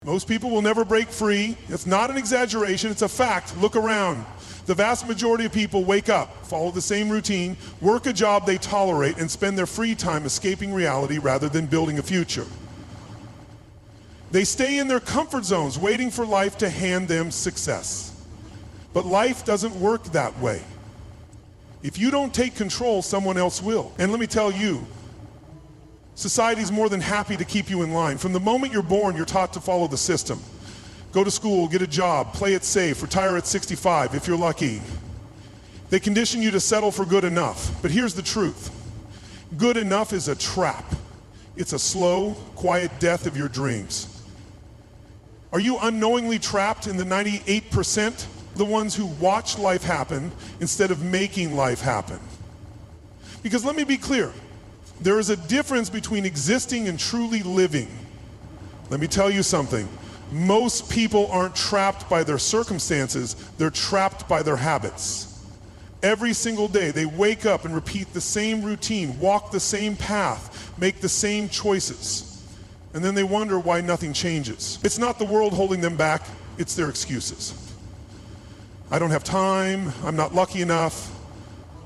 Most people will never break free. It's not an exaggeration, it's a fact. Look around. The vast majority of people wake up, follow the same routine, work a job they tolerate, and spend their free time escaping reality rather than building a future. They stay in their comfort zones, waiting for life to hand them success. But life doesn't work that way. If you don't take control, someone else will. And let me tell you, society's more than happy to keep you in line. From the moment you're born, you're taught to follow the system. Go to school, get a job, play it safe, retire at 65 if you're lucky. They condition you to settle for good enough. But here's the truth. Good enough is a trap. It's a slow, quiet death of your dreams. Are you unknowingly trapped in the 98%? The ones who watch life happen instead of making life happen. Because let me be clear, there is a difference between existing and truly living. Let me tell you something. Most people aren't trapped by their circumstances, they're trapped by their habits. Every single day they wake up and repeat the same routine, walk the same path, make the same choices. And then they wonder why nothing changes. It's not the world holding them back, it's their excuses. I don't have time, I'm not lucky enough,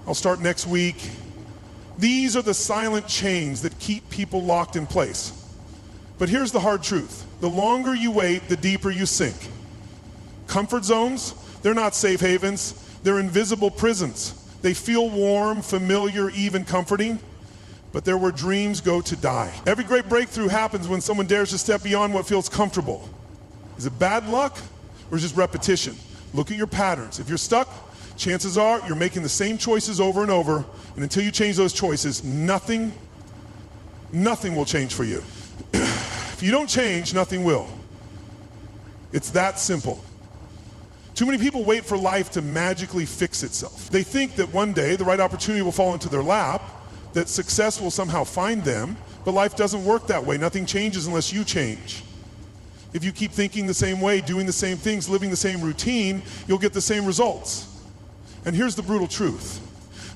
I'll start next week. These are the silent chains that keep people locked in place. But here's the hard truth. The longer you wait, the deeper you sink. Comfort zones, they're not safe havens, they're invisible prisons. They feel warm, familiar, even comforting, but they're where dreams go to die. Every great breakthrough happens when someone dares to step beyond what feels comfortable. Is it bad luck or is it just repetition? Look at your patterns. If you're stuck, chances are you're making the same choices over and over, and until you change those choices, nothing will change for you. If you don't change, nothing will. It's that simple. Too many people wait for life to magically fix itself. They think that one day the right opportunity will fall into their lap, that success will somehow find them, but life doesn't work that way. Nothing changes unless you change. If you keep thinking the same way, doing the same things, living the same routine, you'll get the same results. And here's the brutal truth.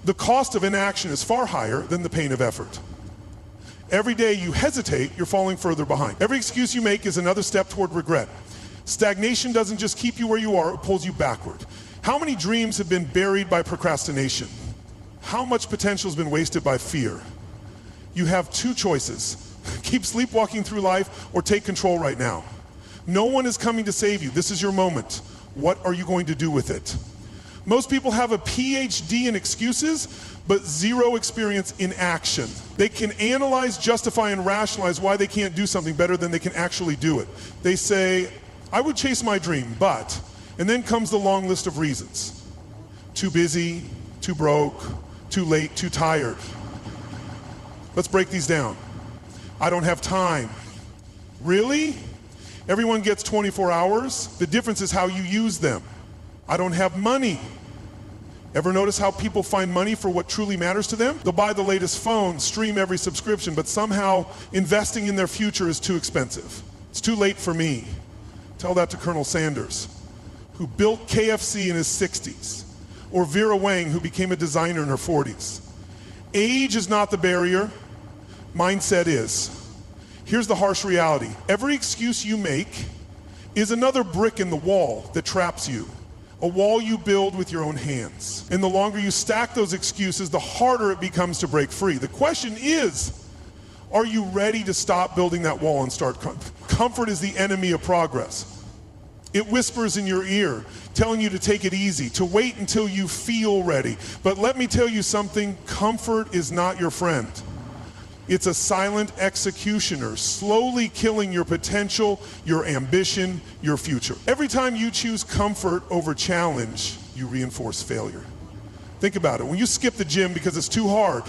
The cost of inaction is far higher than the pain of effort. Every day you hesitate, you're falling further behind. Every excuse you make is another step toward regret. Stagnation doesn't just keep you where you are, it pulls you backward. How many dreams have been buried by procrastination? How much potential has been wasted by fear? You have two choices. Keep sleepwalking through life or take control right now. No one is coming to save you. This is your moment. What are you going to do with it? Most people have a PhD in excuses, but zero experience in action. They can analyze, justify, and rationalize why they can't do something better than they can actually do it. They say, I would chase my dream, but, and then comes the long list of reasons. Too busy, too broke, too late, too tired. Let's break these down. I don't have time. Really? Everyone gets 24 hours. The difference is how you use them. I don't have money. Ever notice how people find money for what truly matters to them? They'll buy the latest phone, stream every subscription, but somehow investing in their future is too expensive. It's too late for me. Tell that to Colonel Sanders, who built KFC in his 60s, or Vera Wang, who became a designer in her 40s. Age is not the barrier, mindset is. Here's the harsh reality. Every excuse you make is another brick in the wall that traps you. A wall you build with your own hands. And the longer you stack those excuses, the harder it becomes to break free. The question is, are you ready to stop building that wall and start? Comfort is the enemy of progress. It whispers in your ear, telling you to take it easy, to wait until you feel ready. But let me tell you something, comfort is not your friend. It's a silent executioner, slowly killing your potential, your ambition, your future. Every time you choose comfort over challenge, you reinforce failure. Think about it. When you skip the gym because it's too hard,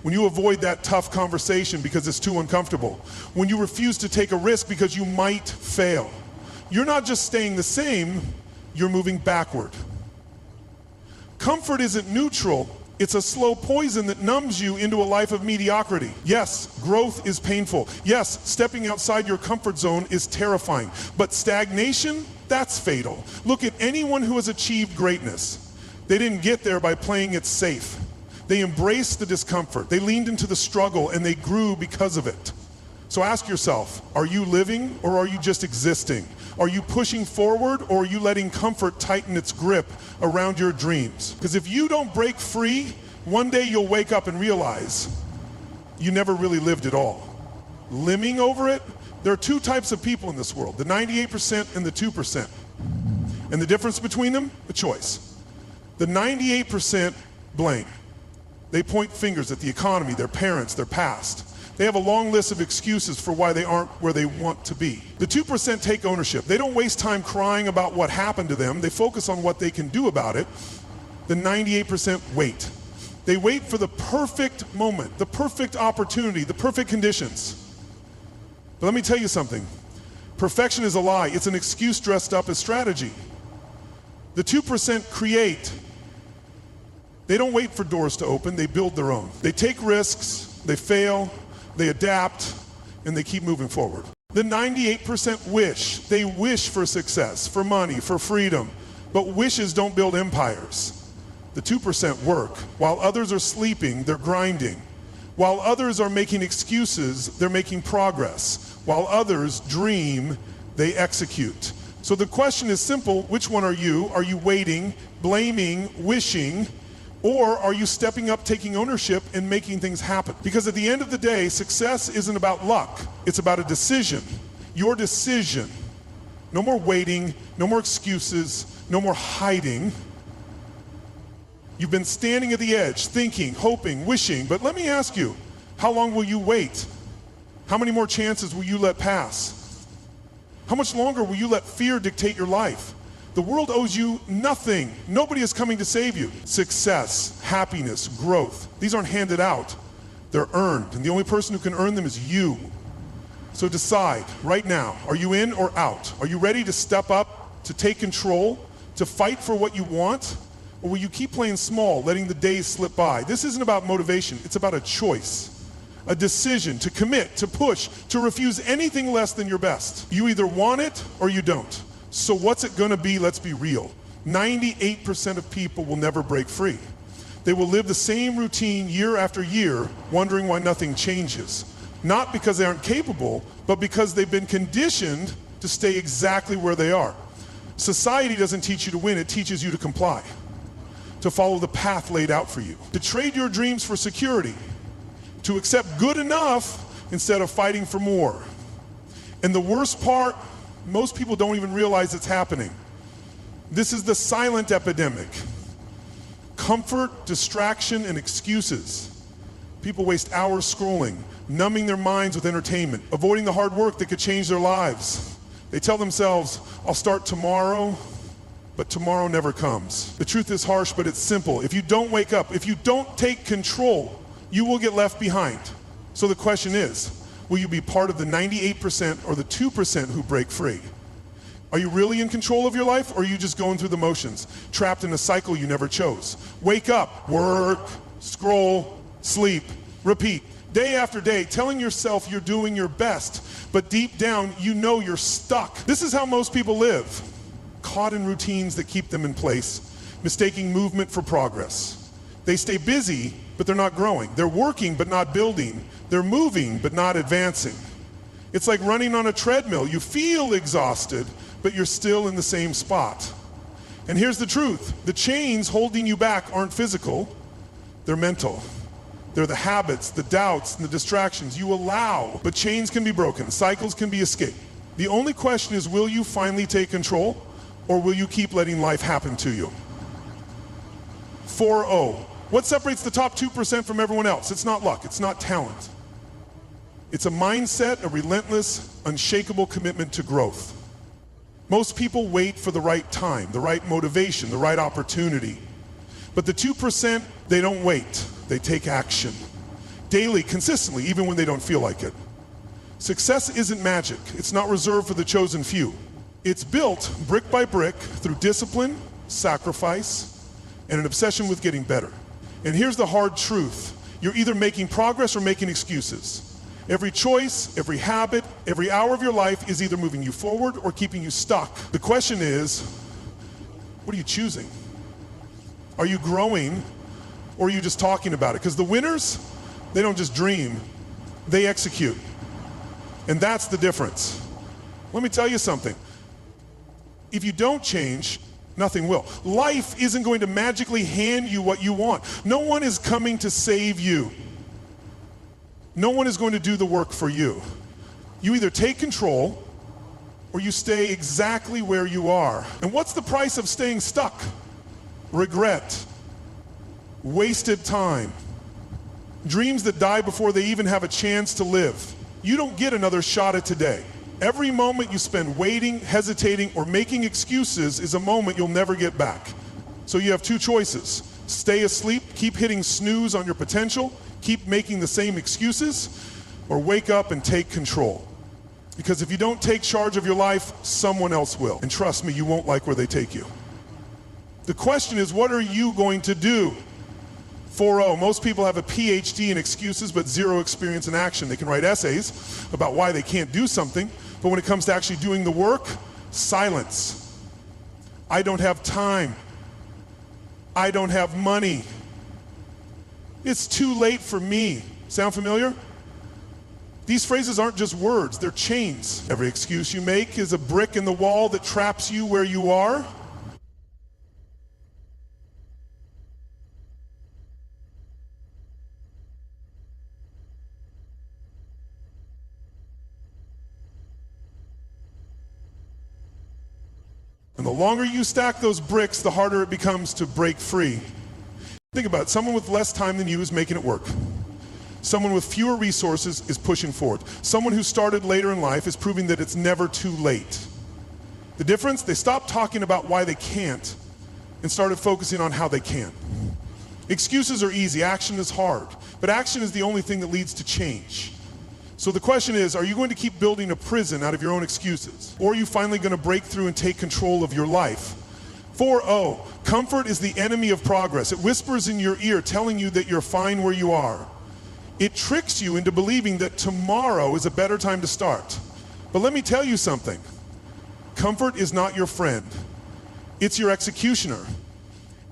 when you avoid that tough conversation because it's too uncomfortable, when you refuse to take a risk because you might fail, you're not just staying the same, you're moving backward. Comfort isn't neutral. It's a slow poison that numbs you into a life of mediocrity. Yes, growth is painful. Yes, stepping outside your comfort zone is terrifying. But stagnation, that's fatal. Look at anyone who has achieved greatness. They didn't get there by playing it safe. They embraced the discomfort. They leaned into the struggle and they grew because of it. So ask yourself, are you living or are you just existing? Are you pushing forward or are you letting comfort tighten its grip around your dreams? Because if you don't break free, one day you'll wake up and realize you never really lived at all. Limbing over it, there are two types of people in this world, the 98% and the 2%. And the difference between them, a choice. The 98% blame. They point fingers at the economy, their parents, their past. They have a long list of excuses for why they aren't where they want to be. The 2% take ownership. They don't waste time crying about what happened to them. They focus on what they can do about it. The 98% wait. They wait for the perfect moment, the perfect opportunity, the perfect conditions. But let me tell you something. Perfection is a lie. It's an excuse dressed up as strategy. The 2% create. They don't wait for doors to open, they build their own. They take risks, they fail, they adapt, and they keep moving forward. The 98% wish. They wish for success, for money, for freedom, but wishes don't build empires. The 2% work. While others are sleeping, they're grinding. While others are making excuses, they're making progress. While others dream, they execute. So the question is simple, which one are you? Are you waiting, blaming, wishing, or are you stepping up, taking ownership, and making things happen? Because at the end of the day, success isn't about luck. It's about a decision. Your decision. No more waiting, no more excuses, no more hiding. You've been standing at the edge, thinking, hoping, wishing, but let me ask you, how long will you wait? How many more chances will you let pass? How much longer will you let fear dictate your life? The world owes you nothing. Nobody is coming to save you. Success, happiness, growth, these aren't handed out. They're earned, and the only person who can earn them is you. So decide right now, are you in or out? Are you ready to step up, to take control, to fight for what you want? Or will you keep playing small, letting the days slip by? This isn't about motivation, it's about a choice. A decision to commit, to push, to refuse anything less than your best. You either want it or you don't. So what's it gonna be? Let's be real. 98% of people will never break free. They will live the same routine year after year, wondering why nothing changes. Not because they aren't capable, but because they've been conditioned to stay exactly where they are. Society doesn't teach you to win, it teaches you to comply, to follow the path laid out for you, to trade your dreams for security, to accept good enough instead of fighting for more. And the worst part, most people don't even realize it's happening. This is the silent epidemic. Comfort, distraction, and excuses. People waste hours scrolling, numbing their minds with entertainment, avoiding the hard work that could change their lives. They tell themselves, I'll start tomorrow, but tomorrow never comes. The truth is harsh, but it's simple. If you don't wake up, if you don't take control, you will get left behind. So the question is, will you be part of the 98% or the 2% who break free? Are you really in control of your life, or are you just going through the motions, trapped in a cycle you never chose? Wake up, work, scroll, sleep, repeat, day after day, telling yourself you're doing your best, but deep down you know you're stuck. This is how most people live, caught in routines that keep them in place, mistaking movement for progress. They stay busy, but they're not growing. They're working, but not building. They're moving, but not advancing. It's like running on a treadmill. You feel exhausted, but you're still in the same spot. And here's the truth. The chains holding you back aren't physical, they're mental. They're the habits, the doubts, and the distractions you allow. But chains can be broken, cycles can be escaped. The only question is, will you finally take control, or will you keep letting life happen to you? 4-0. What separates the top 2% from everyone else? It's not luck, it's not talent. It's a mindset, a relentless, unshakable commitment to growth. Most people wait for the right time, the right motivation, the right opportunity. But the 2%, they don't wait, they take action. Daily, consistently, even when they don't feel like it. Success isn't magic, it's not reserved for the chosen few. It's built brick by brick through discipline, sacrifice, and an obsession with getting better. And here's the hard truth. You're either making progress or making excuses. Every choice, every habit, every hour of your life is either moving you forward or keeping you stuck. The question is, what are you choosing? Are you growing, or are you just talking about it? Because the winners, they don't just dream, they execute. And that's the difference. Let me tell you something. If you don't change, nothing will. Life isn't going to magically hand you what you want. No one is coming to save you. No one is going to do the work for you. You either take control or you stay exactly where you are. And what's the price of staying stuck? Regret, wasted time, dreams that die before they even have a chance to live. You don't get another shot at today. Every moment you spend waiting, hesitating, or making excuses is a moment you'll never get back. So you have two choices. Stay asleep, keep hitting snooze on your potential, keep making the same excuses, or wake up and take control. Because if you don't take charge of your life, someone else will. And trust me, you won't like where they take you. The question is, what are you going to do? 4-0, most people have a PhD in excuses but zero experience in action. They can write essays about why they can't do something, but when it comes to actually doing the work, silence. I don't have time. I don't have money. It's too late for me. Sound familiar? These phrases aren't just words, they're chains. Every excuse you make is a brick in the wall that traps you where you are. And the longer you stack those bricks, the harder it becomes to break free. Think about it. Someone with less time than you is making it work. Someone with fewer resources is pushing forward. Someone who started later in life is proving that it's never too late. The difference? They stopped talking about why they can't and started focusing on how they can. Excuses are easy, action is hard, but action is the only thing that leads to change. So the question is, are you going to keep building a prison out of your own excuses? Or are you finally going to break through and take control of your life? 4-0, comfort is the enemy of progress. It whispers in your ear telling you that you're fine where you are. It tricks you into believing that tomorrow is a better time to start. But let me tell you something. Comfort is not your friend. It's your executioner.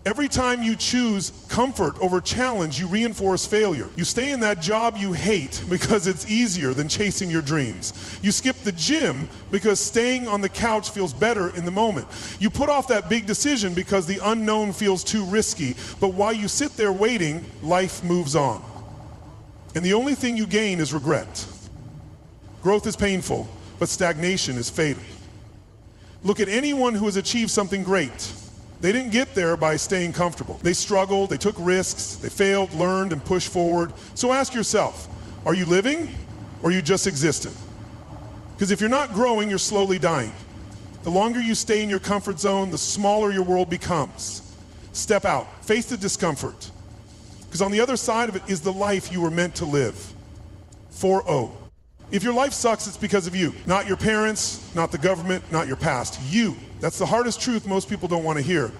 Every time you choose comfort over challenge, you reinforce failure. You stay in that job you hate because it's easier than chasing your dreams. You skip the gym because staying on the couch feels better in the moment. You put off that big decision because the unknown feels too risky. But while you sit there waiting, life moves on. And the only thing you gain is regret. Growth is painful, but stagnation is fatal. Look at anyone who has achieved something great. They didn't get there by staying comfortable. They struggled, they took risks, they failed, learned, and pushed forward. So ask yourself, are you living or are you just existing? Because if you're not growing, you're slowly dying. The longer you stay in your comfort zone, the smaller your world becomes. Step out, face the discomfort. Because on the other side of it is the life you were meant to live. 4-0. If your life sucks, it's because of you. Not your parents, not the government, not your past. You. That's the hardest truth most people don't want to hear.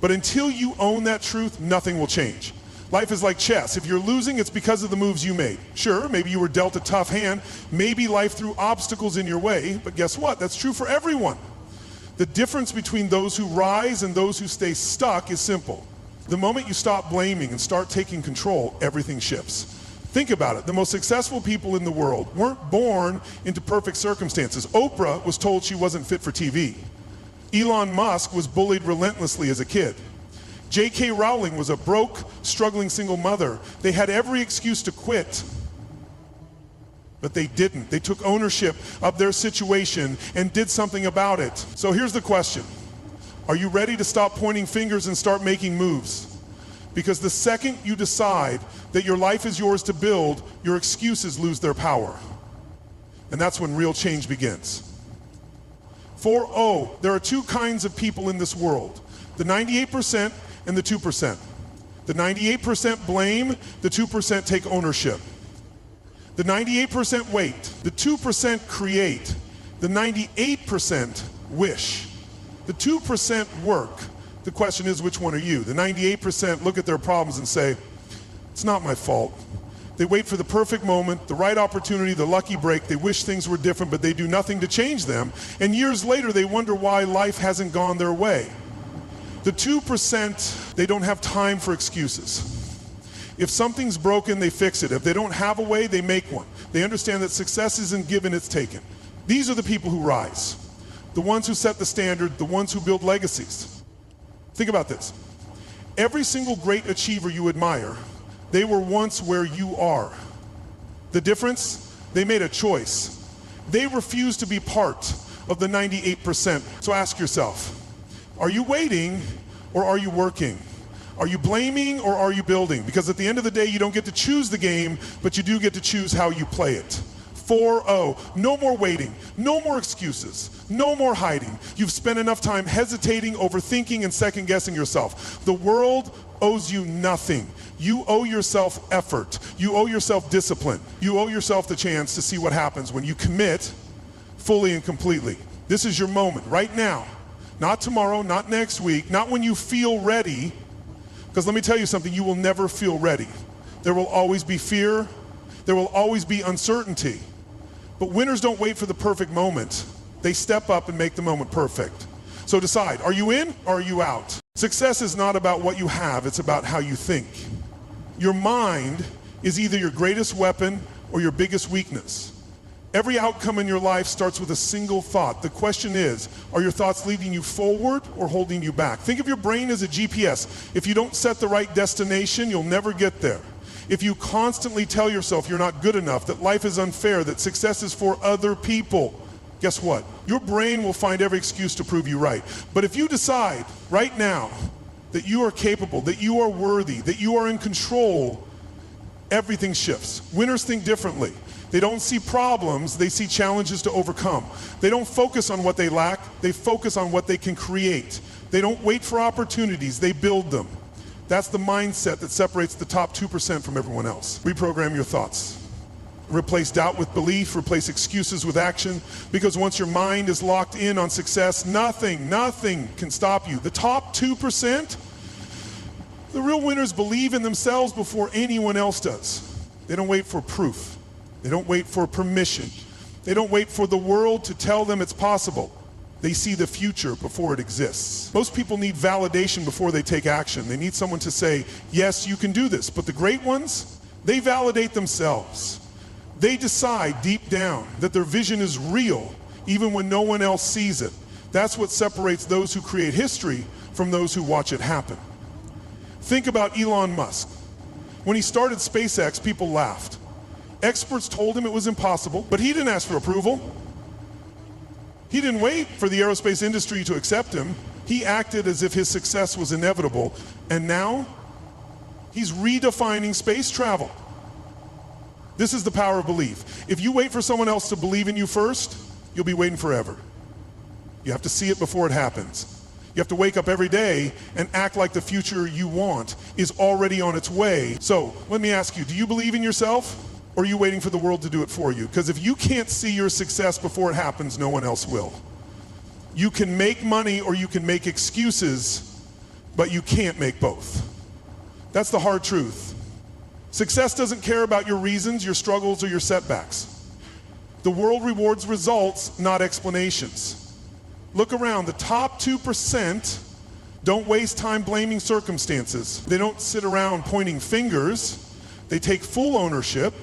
But until you own that truth, nothing will change. Life is like chess. If you're losing, it's because of the moves you made. Sure, maybe you were dealt a tough hand. Maybe life threw obstacles in your way. But guess what? That's true for everyone. The difference between those who rise and those who stay stuck is simple. The moment you stop blaming and start taking control, everything shifts. Think about it. The most successful people in the world weren't born into perfect circumstances. Oprah was told she wasn't fit for TV. Elon Musk was bullied relentlessly as a kid. J.K. Rowling was a broke, struggling single mother. They had every excuse to quit, but they didn't. They took ownership of their situation and did something about it. So here's the question. Are you ready to stop pointing fingers and start making moves? Because the second you decide that your life is yours to build, your excuses lose their power. And that's when real change begins. 4-0, there are two kinds of people in this world. The 98% and the 2%. The 98% blame, the 2% take ownership. The 98% wait, the 2% create, the 98% wish. The 2% work. The question is, which one are you? The 98% look at their problems and say, it's not my fault. They wait for the perfect moment, the right opportunity, the lucky break. They wish things were different, but they do nothing to change them. And years later, they wonder why life hasn't gone their way. The 2%, they don't have time for excuses. If something's broken, they fix it. If they don't have a way, they make one. They understand that success isn't given, it's taken. These are the people who rise. The ones who set the standard, the ones who build legacies. Think about this. Every single great achiever you admire, they were once where you are. The difference? They made a choice. They refused to be part of the 98%. So ask yourself, are you waiting or are you working? Are you blaming or are you building? Because at the end of the day, you don't get to choose the game, but you do get to choose how you play it. 4-0. No more waiting. No more excuses. No more hiding. You've spent enough time hesitating, overthinking, and second-guessing yourself. The world owes you nothing. You owe yourself effort. You owe yourself discipline. You owe yourself the chance to see what happens when you commit fully and completely. This is your moment, right now. Not tomorrow, not next week, not when you feel ready. Because let me tell you something, you will never feel ready. There will always be fear. There will always be uncertainty. But winners don't wait for the perfect moment. They step up and make the moment perfect. So decide, are you in or are you out? Success is not about what you have, it's about how you think. Your mind is either your greatest weapon or your biggest weakness. Every outcome in your life starts with a single thought. The question is, are your thoughts leading you forward or holding you back? Think of your brain as a GPS. If you don't set the right destination, you'll never get there. If you constantly tell yourself you're not good enough, that life is unfair, that success is for other people, guess what? Your brain will find every excuse to prove you right. But if you decide right now that you are capable, that you are worthy, that you are in control, everything shifts. Winners think differently. They don't see problems, they see challenges to overcome. They don't focus on what they lack, they focus on what they can create. They don't wait for opportunities, they build them. That's the mindset that separates the top 2% from everyone else. Reprogram your thoughts. Replace doubt with belief, replace excuses with action, because once your mind is locked in on success, nothing can stop you. The top 2%, the real winners believe in themselves before anyone else does. They don't wait for proof. They don't wait for permission. They don't wait for the world to tell them it's possible. They see the future before it exists. Most people need validation before they take action. They need someone to say, yes, you can do this. But the great ones, they validate themselves. They decide deep down that their vision is real, even when no one else sees it. That's what separates those who create history from those who watch it happen. Think about Elon Musk. When he started SpaceX, people laughed. Experts told him it was impossible, but he didn't ask for approval. He didn't wait for the aerospace industry to accept him. He acted as if his success was inevitable. And now, he's redefining space travel. This is the power of belief. If you wait for someone else to believe in you first, you'll be waiting forever. You have to see it before it happens. You have to wake up every day and act like the future you want is already on its way. So, let me ask you, do you believe in yourself? Or are you waiting for the world to do it for you? Because if you can't see your success before it happens, no one else will. You can make money or you can make excuses, but you can't make both. That's the hard truth. Success doesn't care about your reasons, your struggles, or your setbacks. The world rewards results, not explanations. Look around, the top 2% don't waste time blaming circumstances. They don't sit around pointing fingers. They take full ownership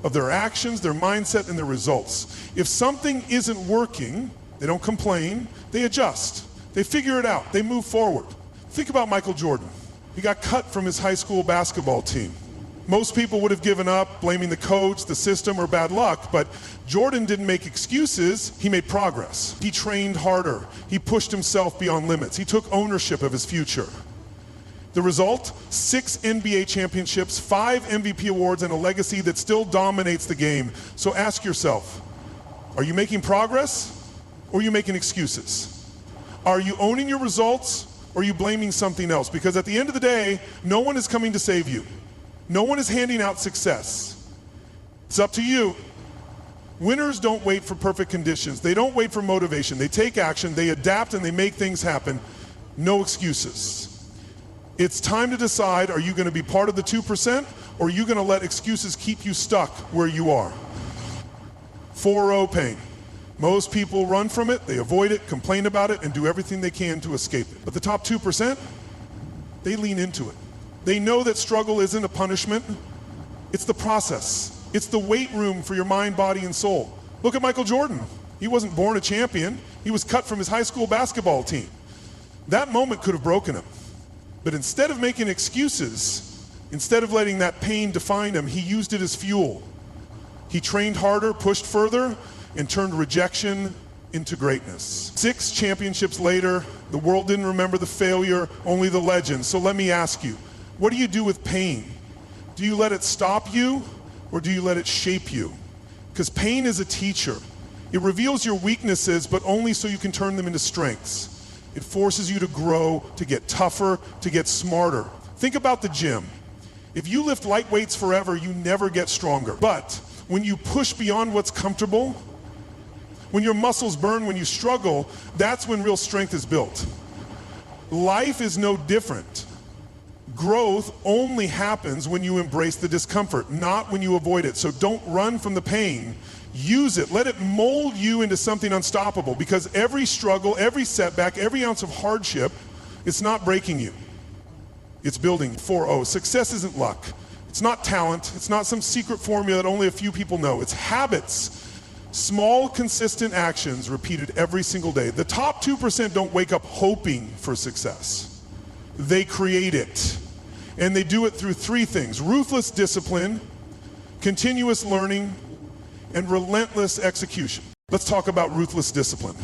of their actions, their mindset, and their results. If something isn't working, they don't complain, they adjust. They figure it out, they move forward. Think about Michael Jordan. He got cut from his high school basketball team. Most people would have given up, blaming the coach, the system, or bad luck, but Jordan didn't make excuses, he made progress. He trained harder, he pushed himself beyond limits, he took ownership of his future. The result? 6 NBA championships, 5 MVP awards, and a legacy that still dominates the game. So ask yourself, are you making progress or are you making excuses? Are you owning your results or are you blaming something else? Because at the end of the day, no one is coming to save you. No one is handing out success. It's up to you. Winners don't wait for perfect conditions. They don't wait for motivation. They take action, they adapt, and they make things happen. No excuses. It's time to decide, are you going to be part of the 2% or are you going to let excuses keep you stuck where you are? 4-0 pain. Most people run from it, they avoid it, complain about it, and do everything they can to escape it. But the top 2%, they lean into it. They know that struggle isn't a punishment. It's the process. It's the weight room for your mind, body, and soul. Look at Michael Jordan. He wasn't born a champion. He was cut from his high school basketball team. That moment could have broken him. But instead of making excuses, instead of letting that pain define him, he used it as fuel. He trained harder, pushed further, and turned rejection into greatness. 6 championships later, the world didn't remember the failure, only the legend. So let me ask you, what do you do with pain? Do you let it stop you, or do you let it shape you? Because pain is a teacher. It reveals your weaknesses, but only so you can turn them into strengths. It forces you to grow, to get tougher, to get smarter. Think about the gym. If you lift light weights forever, you never get stronger. But when you push beyond what's comfortable, when your muscles burn, when you struggle, that's when real strength is built. Life is no different. Growth only happens when you embrace the discomfort, not when you avoid it. So don't run from the pain. Use it. Let it mold you into something unstoppable, because every struggle, every setback, every ounce of hardship, it's not breaking you. It's building. 4-0. Success isn't luck. It's not talent. It's not some secret formula that only a few people know. It's habits. Small, consistent actions repeated every single day. The top 2% don't wake up hoping for success. They create it. And they do it through 3 things: ruthless discipline, continuous learning, and relentless execution. Let's talk about ruthless discipline.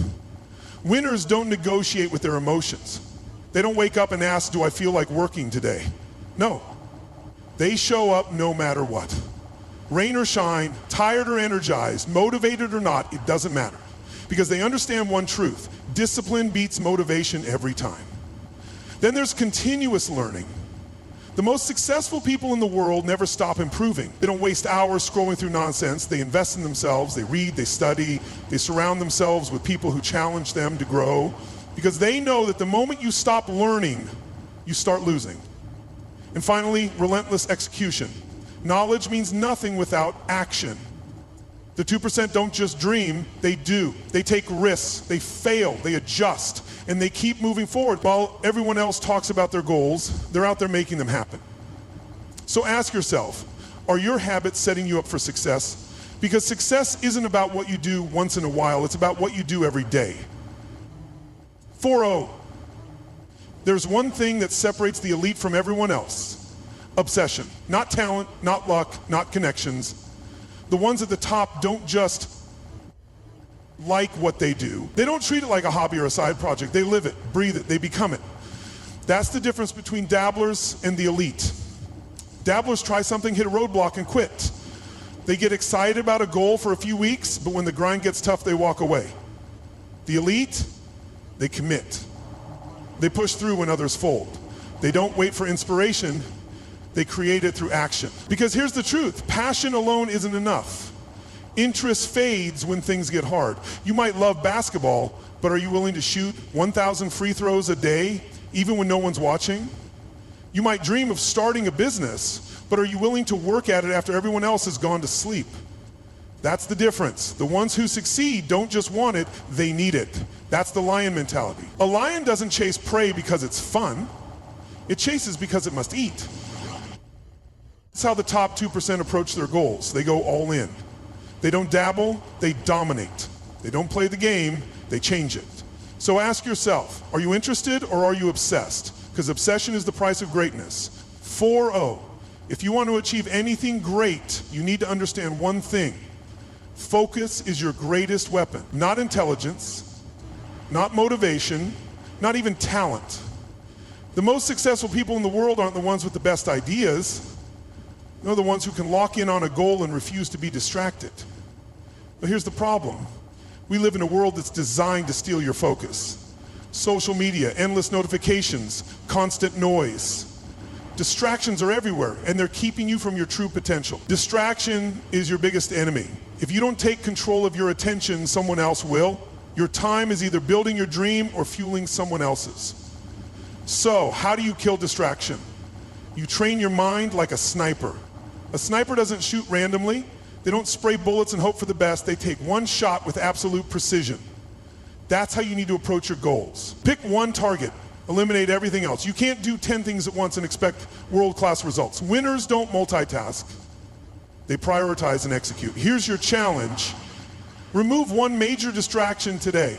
Winners don't negotiate with their emotions. They don't wake up and ask, do I feel like working today? No. They show up no matter what. Rain or shine, tired or energized, motivated or not, it doesn't matter. Because they understand one truth: discipline beats motivation every time. Then there's continuous learning. The most successful people in the world never stop improving. They don't waste hours scrolling through nonsense. They invest in themselves, they read, they study, they surround themselves with people who challenge them to grow, because they know that the moment you stop learning, you start losing. And finally, relentless execution. Knowledge means nothing without action. The 2% don't just dream, they do. They take risks, they fail, they adjust, and they keep moving forward. While everyone else talks about their goals, they're out there making them happen. So ask yourself, are your habits setting you up for success? Because success isn't about what you do once in a while, it's about what you do every day. 4-0. There's one thing that separates the elite from everyone else: obsession. Not talent, not luck, not connections. The ones at the top don't just like what they do. They don't treat it like a hobby or a side project. They live it, breathe it, they become it. That's the difference between dabblers and the elite. Dabblers try something, hit a roadblock, and quit. They get excited about a goal for a few weeks, but when the grind gets tough, they walk away. The elite, they commit. They push through when others fold. They don't wait for inspiration. They create it through action. Because here's the truth: passion alone isn't enough. Interest fades when things get hard. You might love basketball, but are you willing to shoot 1,000 free throws a day, even when no one's watching? You might dream of starting a business, but are you willing to work at it after everyone else has gone to sleep? That's the difference. The ones who succeed don't just want it, they need it. That's the lion mentality. A lion doesn't chase prey because it's fun. It chases because it must eat. That's how the top 2% approach their goals. They go all in. They don't dabble, they dominate. They don't play the game, they change it. So ask yourself, are you interested or are you obsessed? Because obsession is the price of greatness. 4-0. If you want to achieve anything great, you need to understand one thing: focus is your greatest weapon. Not intelligence, not motivation, not even talent. The most successful people in the world aren't the ones with the best ideas. They're the ones who can lock in on a goal and refuse to be distracted. But here's the problem. We live in a world that's designed to steal your focus. Social media, endless notifications, constant noise. Distractions are everywhere, and they're keeping you from your true potential. Distraction is your biggest enemy. If you don't take control of your attention, someone else will. Your time is either building your dream or fueling someone else's. So, how do you kill distraction? You train your mind like a sniper. A sniper doesn't shoot randomly. They don't spray bullets and hope for the best. They take one shot with absolute precision. That's how you need to approach your goals. Pick one target, Eliminate everything else. You can't do 10 things at once and expect world-class results. Winners don't multitask. They prioritize and execute. Here's your challenge. Remove one major distraction today.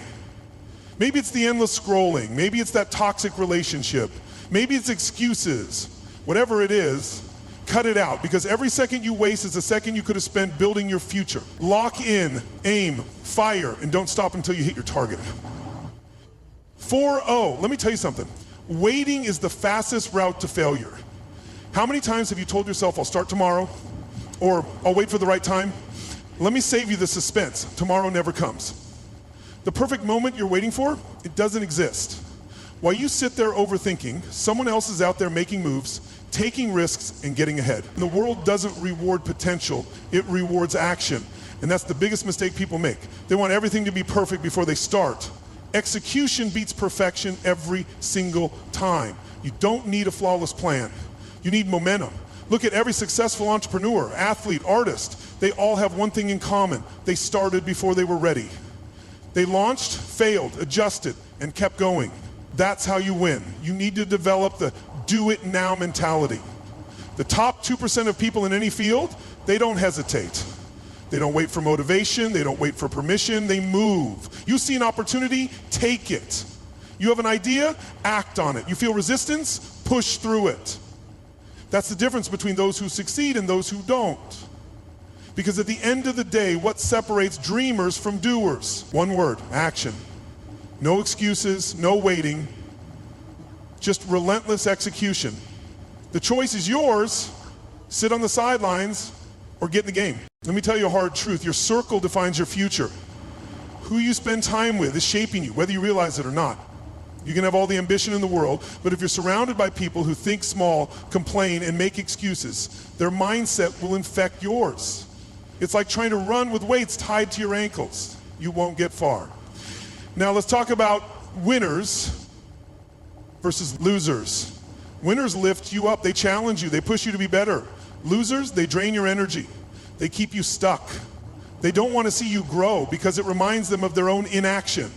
Maybe it's the endless scrolling. Maybe it's that toxic relationship. Maybe it's excuses. Whatever it is, cut it out, because every second you waste is a second you could have spent building your future. Lock in, aim, fire, and don't stop until you hit your target. 4-0, let me tell you something. Waiting is the fastest route to failure. How many times have you told yourself, I'll start tomorrow, or I'll wait for the right time? Let me save you the suspense. Tomorrow never comes. The perfect moment you're waiting for, it doesn't exist. While you sit there overthinking, someone else is out there making moves, taking risks, and getting ahead. The world doesn't reward potential, it rewards action. And that's the biggest mistake people make. They want everything to be perfect before they start. Execution beats perfection every single time. You don't need a flawless plan. You need momentum. Look at every successful entrepreneur, athlete, artist. They all have one thing in common. They started before they were ready. They launched, failed, adjusted, and kept going. That's how you win. You need to develop the do it now mentality. The top 2% of people in any field, they don't hesitate. They don't wait for motivation, they don't wait for permission, they move. You see an opportunity, take it. You have an idea, act on it. You feel resistance, push through it. That's the difference between those who succeed and those who don't. Because at the end of the day, what separates dreamers from doers? One word, action. No excuses, no waiting, just relentless execution. The choice is yours. Sit on the sidelines or get in the game. Let me tell you a hard truth. Your circle defines your future. Who you spend time with is shaping you, whether you realize it or not. You can have all the ambition in the world, but if you're surrounded by people who think small, complain, and make excuses, their mindset will infect yours. It's like trying to run with weights tied to your ankles. You won't get far. Now let's talk about winners versus losers. Winners lift you up, they challenge you, they push you to be better. Losers, they drain your energy. They keep you stuck. They don't want to see you grow because it reminds them of their own inaction.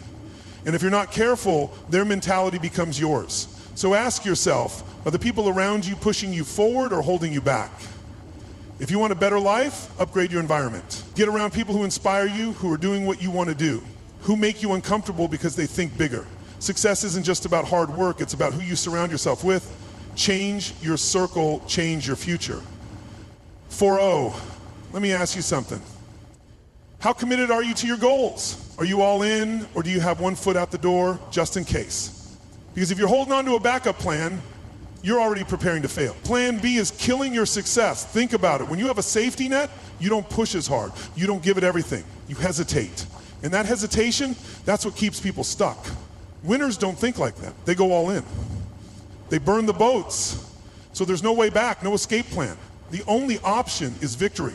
And if you're not careful, their mentality becomes yours. So ask yourself, are the people around you pushing you forward or holding you back? If you want a better life, upgrade your environment. Get around people who inspire you, who are doing what you want to do, who make you uncomfortable because they think bigger. Success isn't just about hard work, it's about who you surround yourself with. Change your circle, change your future. 4-0, let me ask you something. How committed are you to your goals? Are you all in, or do you have one foot out the door just in case? Because if you're holding on to a backup plan, you're already preparing to fail. Plan B is killing your success. Think about it. When you have a safety net, you don't push as hard. You don't give it everything. You hesitate. And that hesitation, that's what keeps people stuck. Winners don't think like that. They go all in. They burn the boats. So there's no way back, no escape plan. The only option is victory.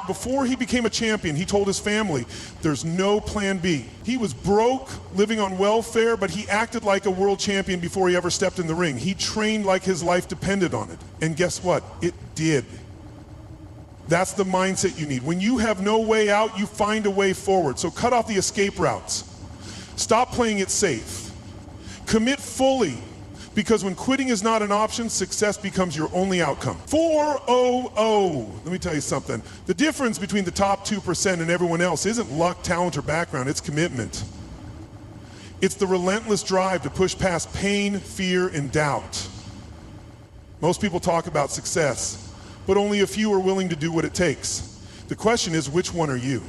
Before he became a champion, he told his family, there's no plan B. He was broke, living on welfare, but he acted like a world champion before he ever stepped in the ring. He trained like his life depended on it. And guess what? It did. That's the mindset you need. When you have no way out, you find a way forward. So cut off the escape routes. Stop playing it safe. Commit fully. Because when quitting is not an option, success becomes your only outcome. 4-0-0. Let me tell you something. The difference between the top 2% and everyone else isn't luck, talent, or background. It's commitment. It's the relentless drive to push past pain, fear, and doubt. Most people talk about success, but only a few are willing to do what it takes. The question is, which one are you?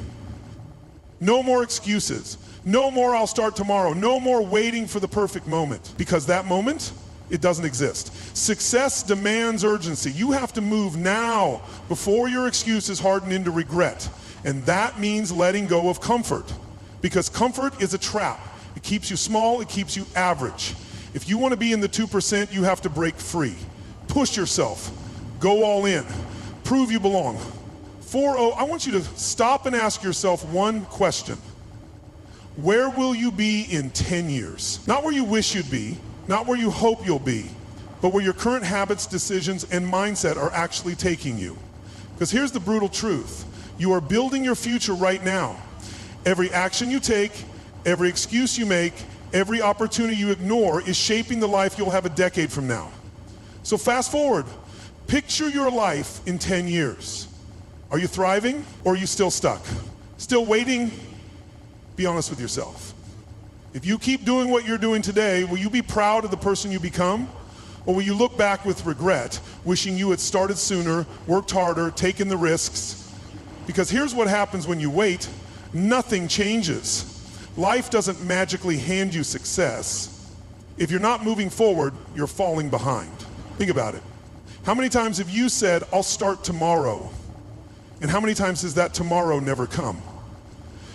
No more excuses. No more I'll start tomorrow. No more waiting for the perfect moment. Because that moment, it doesn't exist. Success demands urgency. You have to move now before your excuses harden into regret. And that means letting go of comfort. Because comfort is a trap. It keeps you small, it keeps you average. If you want to be in the 2%, you have to break free. Push yourself. Go all in. Prove you belong. 4-0, I want you to stop and ask yourself one question. Where will you be in 10 years? Not where you wish you'd be, not where you hope you'll be, but where your current habits, decisions, and mindset are actually taking you. Because here's the brutal truth. You are building your future right now. Every action you take, every excuse you make, Every opportunity you ignore is shaping the life you'll have a decade from now. So fast forward. Picture your life in 10 years. Are you thriving or are you still stuck? Still waiting? Be honest with yourself. If you keep doing what you're doing today, will you be proud of the person you become? Or will you look back with regret, wishing you had started sooner, worked harder, taken the risks? Because here's what happens when you wait. Nothing changes. Life doesn't magically hand you success. If you're not moving forward, you're falling behind. Think about it. How many times have you said, I'll start tomorrow? And how many times has that tomorrow never come?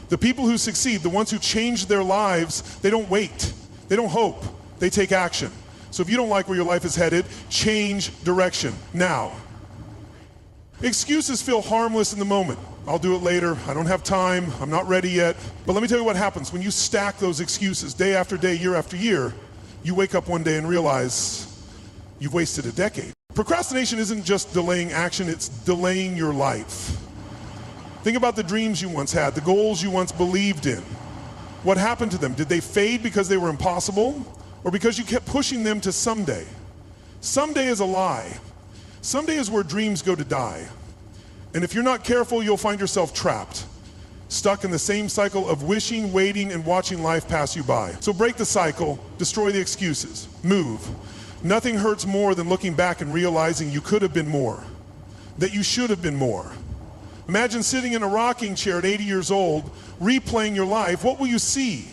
The people who succeed, the ones who change their lives, they don't wait. They don't hope. They take action. So if you don't like where your life is headed, change direction now. Excuses feel harmless in the moment. I'll do it later. I don't have time. I'm not ready yet. But let me tell you what happens when you stack those excuses day after day, year after year. You wake up one day and realize you've wasted a decade. Procrastination isn't just delaying action, it's delaying your life. Think about the dreams you once had, the goals you once believed in. What happened to them? Did they fade because they were impossible? Or because you kept pushing them to someday? Someday is a lie. Someday is where dreams go to die. And if you're not careful, you'll find yourself trapped, stuck in the same cycle of wishing, waiting, and watching life pass you by. So break the cycle, destroy the excuses, move. Nothing hurts more than looking back and realizing you could have been more, that you should have been more. Imagine sitting in a rocking chair at 80 years old, replaying your life. What will you see?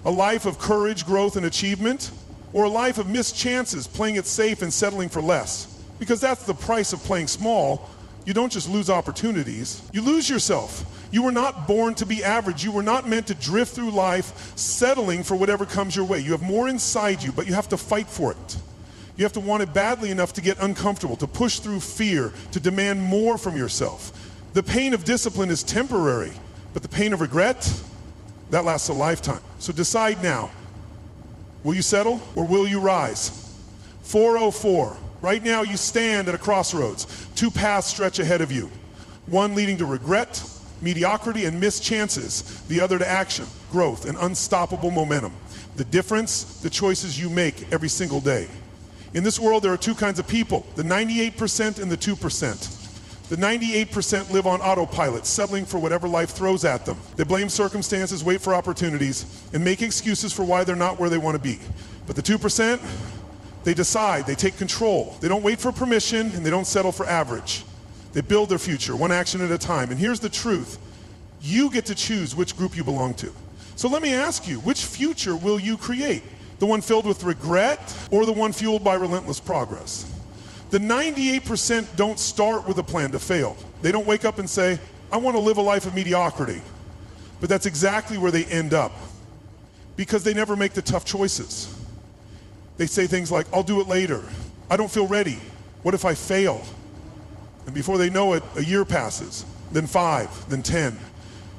A life of courage, growth, and achievement? Or a life of missed chances, playing it safe and settling for less? Because that's the price of playing small. You don't just lose opportunities, you lose yourself. You were not born to be average. You were not meant to drift through life settling for whatever comes your way. You have more inside you, but you have to fight for it. You have to want it badly enough to get uncomfortable, to push through fear, to demand more from yourself. The pain of discipline is temporary, but the pain of regret, that lasts a lifetime. So decide now. Will you settle or will you rise? 404. Right now you stand at a crossroads. Two paths stretch ahead of you. One leading to regret, mediocrity, and missed chances. The other to action, growth, and unstoppable momentum. The difference, the choices you make every single day. In this world, there are two kinds of people, the 98% and the 2%. The 98% live on autopilot, settling for whatever life throws at them. They blame circumstances, wait for opportunities, and make excuses for why they're not where they want to be. But the 2%, they decide, they take control. They don't wait for permission, and they don't settle for average. They build their future, one action at a time. And here's the truth. You get to choose which group you belong to. So let me ask you, which future will you create? The one filled with regret or the one fueled by relentless progress? The 98% don't start with a plan to fail. They don't wake up and say, I want to live a life of mediocrity. But that's exactly where they end up, because they never make the tough choices. They say things like, I'll do it later. I don't feel ready. What if I fail? And before they know it, a year passes, then 5, then 10.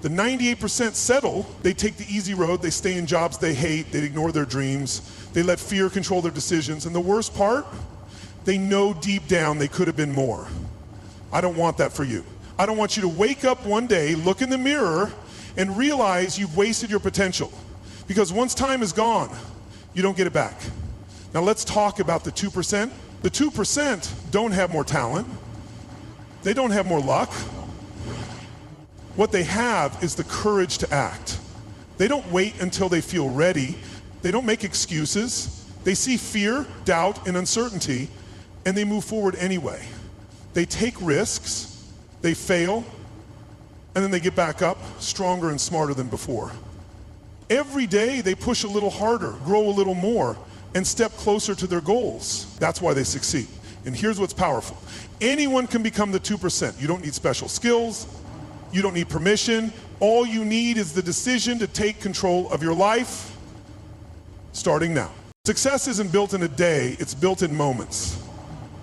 The 98% settle. They take the easy road. They stay in jobs they hate. They ignore their dreams. They let fear control their decisions. And the worst part, they know deep down they could have been more. I don't want that for you. I don't want you to wake up one day, look in the mirror, and realize you've wasted your potential. Because once time is gone, you don't get it back. Now let's talk about the 2%. The 2% don't have more talent. They don't have more luck. What they have is the courage to act. They don't wait until they feel ready. They don't make excuses. They see fear, doubt, and uncertainty, and they move forward anyway. They take risks, they fail, and then they get back up stronger and smarter than before. Every day they push a little harder, grow a little more, and step closer to their goals. That's why they succeed. And here's what's powerful. Anyone can become the 2%. You don't need special skills. You don't need permission. All you need is the decision to take control of your life, starting now. Success isn't built in a day, it's built in moments.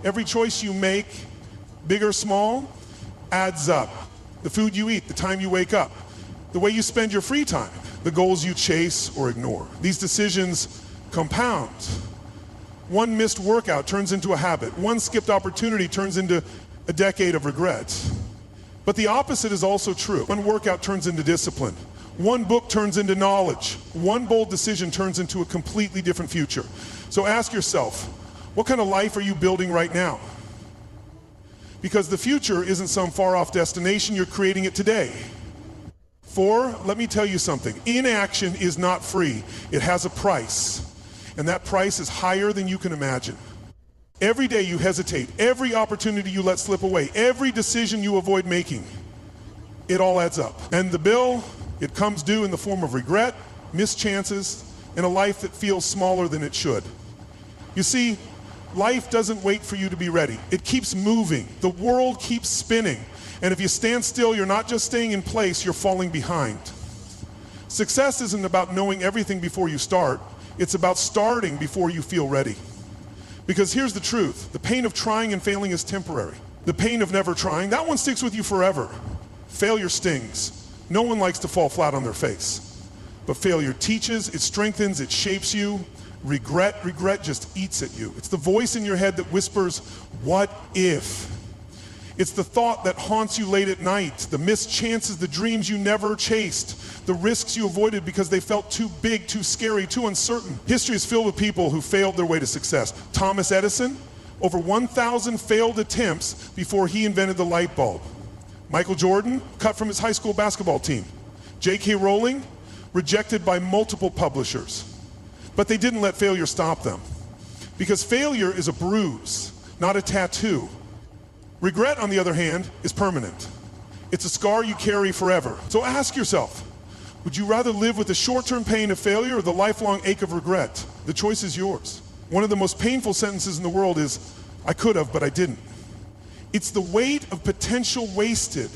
Every choice you make, big or small, adds up. The food you eat, the time you wake up, the way you spend your free time, the goals you chase or ignore. These decisions compound. One missed workout turns into a habit. One skipped opportunity turns into a decade of regret. But the opposite is also true. One workout turns into discipline. One book turns into knowledge. One bold decision turns into a completely different future. So ask yourself, what kind of life are you building right now? Because the future isn't some far-off destination, you're creating it today. 4, let me tell you something. Inaction is not free. It has a price, and that price is higher than you can imagine. Every day you hesitate, every opportunity you let slip away, every decision you avoid making, it all adds up. And the bill, it comes due in the form of regret, missed chances, and a life that feels smaller than it should. You see, life doesn't wait for you to be ready. It keeps moving. The world keeps spinning. And if you stand still, you're not just staying in place, you're falling behind. Success isn't about knowing everything before you start. It's about starting before you feel ready. Because here's the truth. The pain of trying and failing is temporary. The pain of never trying, that one sticks with you forever. Failure stings. No one likes to fall flat on their face. But failure teaches, it strengthens, it shapes you. Regret just eats at you. It's the voice in your head that whispers, what if? It's the thought that haunts you late at night, the missed chances, the dreams you never chased, the risks you avoided because they felt too big, too scary, too uncertain. History is filled with people who failed their way to success. Thomas Edison, over 1,000 failed attempts before he invented the light bulb. Michael Jordan, cut from his high school basketball team. J.K. Rowling, rejected by multiple publishers. But they didn't let failure stop them. Because failure is a bruise, not a tattoo. Regret, on the other hand, is permanent. It's a scar you carry forever. So ask yourself, would you rather live with the short-term pain of failure or the lifelong ache of regret? The choice is yours. One of the most painful sentences in the world is, I could have, but I didn't. It's the weight of potential wasted.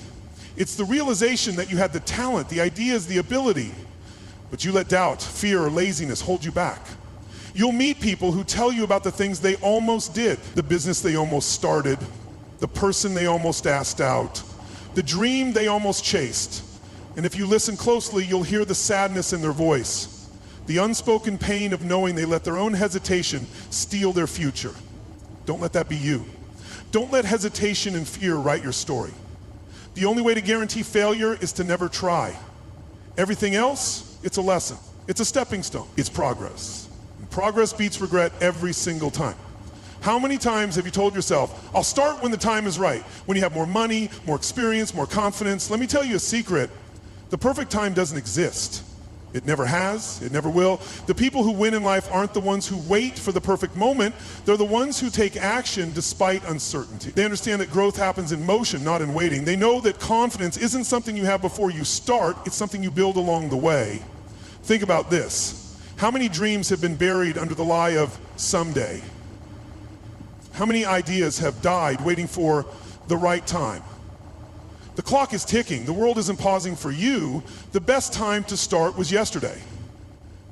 It's the realization that you had the talent, the ideas, the ability, but you let doubt, fear, or laziness hold you back. You'll meet people who tell you about the things they almost did, the business they almost started, the person they almost asked out, the dream they almost chased. And if you listen closely, you'll hear the sadness in their voice, the unspoken pain of knowing they let their own hesitation steal their future. Don't let that be you. Don't let hesitation and fear write your story. The only way to guarantee failure is to never try. Everything else, it's a lesson. It's a stepping stone. It's progress. And progress beats regret every single time. How many times have you told yourself, I'll start when the time is right, when you have more money, more experience, more confidence? Let me tell you a secret. The perfect time doesn't exist. It never has, it never will. The people who win in life aren't the ones who wait for the perfect moment. They're the ones who take action despite uncertainty. They understand that growth happens in motion, not in waiting. They know that confidence isn't something you have before you start, it's something you build along the way. Think about this. How many dreams have been buried under the lie of someday? How many ideas have died waiting for the right time? The clock is ticking. The world isn't pausing for you. The best time to start was yesterday.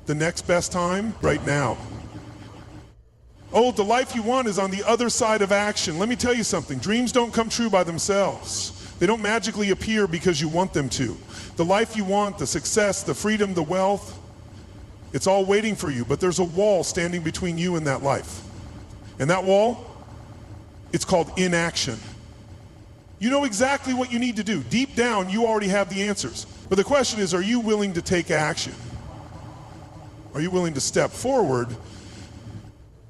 The next best time, right now. Oh, the life you want is on the other side of action. Let me tell you something. Dreams don't come true by themselves. They don't magically appear because you want them to. The life you want, the success, the freedom, the wealth, it's all waiting for you, but there's a wall standing between you and that life. And that wall, it's called inaction. You know exactly what you need to do. Deep down, you already have the answers. But the question is, are you willing to take action? Are you willing to step forward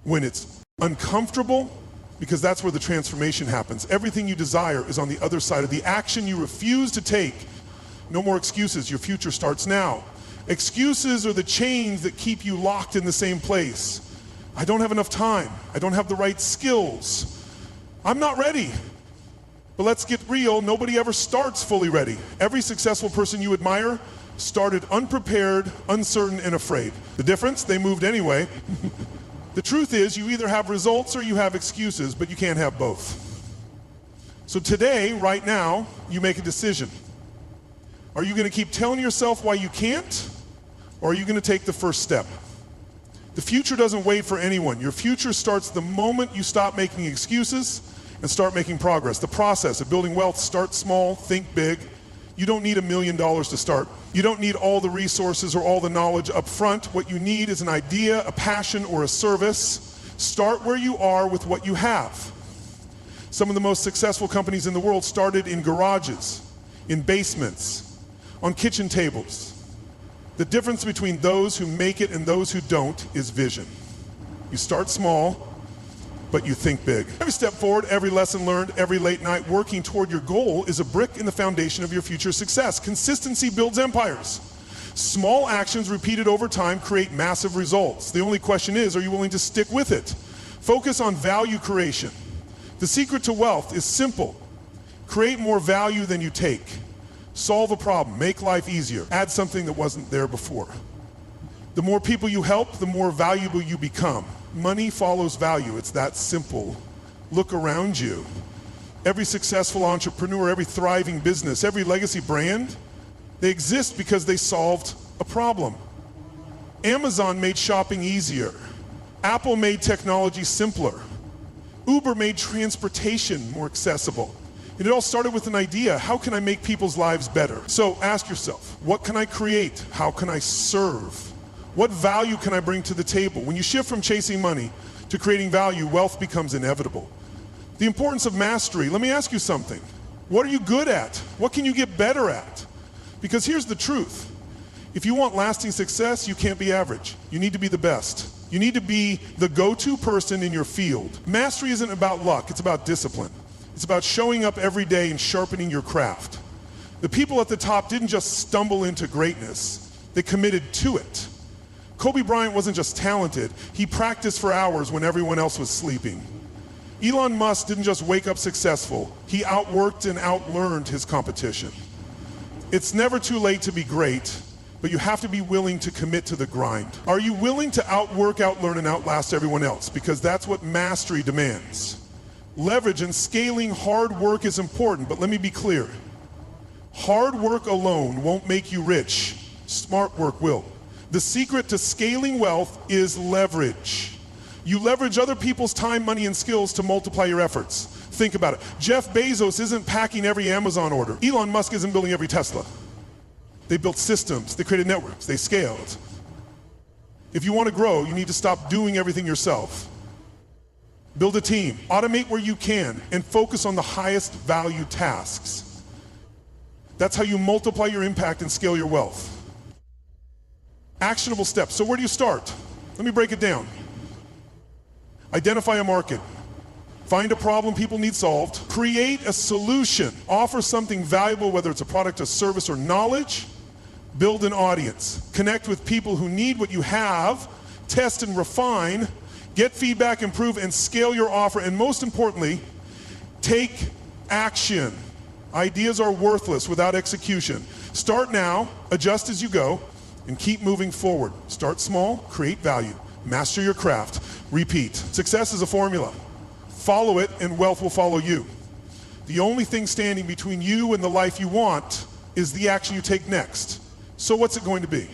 when it's uncomfortable? Because that's where the transformation happens. Everything you desire is on the other side of the action you refuse to take. No more excuses. Your future starts now. Excuses are the chains that keep you locked in the same place. I don't have enough time. I don't have the right skills. I'm not ready. But let's get real, nobody ever starts fully ready. Every successful person you admire started unprepared, uncertain, and afraid. The difference? They moved anyway. The truth is, you either have results or you have excuses, but you can't have both. So today, right now, you make a decision. Are you going to keep telling yourself why you can't, or are you going to take the first step? The future doesn't wait for anyone. Your future starts the moment you stop making excuses and start making progress. The process of building wealth, start small, think big. You don't need $1 million to start. You don't need all the resources or all the knowledge up front. What you need is an idea, a passion, or a service. Start where you are with what you have. Some of the most successful companies in the world started in garages, in basements, on kitchen tables. The difference between those who make it and those who don't is vision. You start small, but you think big. Every step forward, every lesson learned, every late night working toward your goal is a brick in the foundation of your future success. Consistency builds empires. Small actions repeated over time create massive results. The only question is, are you willing to stick with it? Focus on value creation. The secret to wealth is simple. Create more value than you take. Solve a problem, make life easier, add something that wasn't there before. The more people you help, the more valuable you become. Money follows value, it's that simple. Look around you. Every successful entrepreneur, every thriving business, every legacy brand, they exist because they solved a problem. Amazon made shopping easier. Apple made technology simpler. Uber made transportation more accessible. And it all started with an idea: how can I make people's lives better? So ask yourself, what can I create? How can I serve? What value can I bring to the table? When you shift from chasing money to creating value, wealth becomes inevitable. The importance of mastery. Let me ask you something. What are you good at? What can you get better at? Because here's the truth. If you want lasting success, you can't be average. You need to be the best. You need to be the go-to person in your field. Mastery isn't about luck, it's about discipline. It's about showing up every day and sharpening your craft. The people at the top didn't just stumble into greatness, they committed to it. Kobe Bryant wasn't just talented, he practiced for hours when everyone else was sleeping. Elon Musk didn't just wake up successful, he outworked and outlearned his competition. It's never too late to be great, but you have to be willing to commit to the grind. Are you willing to outwork, outlearn, and outlast everyone else? Because that's what mastery demands. Leverage and scaling hard work is important, but let me be clear. Hard work alone won't make you rich. Smart work will. The secret to scaling wealth is leverage. You leverage other people's time, money, and skills to multiply your efforts. Think about it. Jeff Bezos isn't packing every Amazon order. Elon Musk isn't building every Tesla. They built systems, they created networks, they scaled. If you want to grow, you need to stop doing everything yourself. Build a team, automate where you can, and focus on the highest value tasks. That's how you multiply your impact and scale your wealth. Actionable steps. So where do you start? Let me break it down. Identify a market. Find a problem people need solved. Create a solution. Offer something valuable, whether it's a product, a service, or knowledge. Build an audience. Connect with people who need what you have. Test and refine. Get feedback, improve, and scale your offer. And most importantly, take action. Ideas are worthless without execution. Start now, adjust as you go, and keep moving forward. Start small, create value, master your craft, repeat. Success is a formula. Follow it and wealth will follow you. The only thing standing between you and the life you want is the action you take next. So what's it going to be?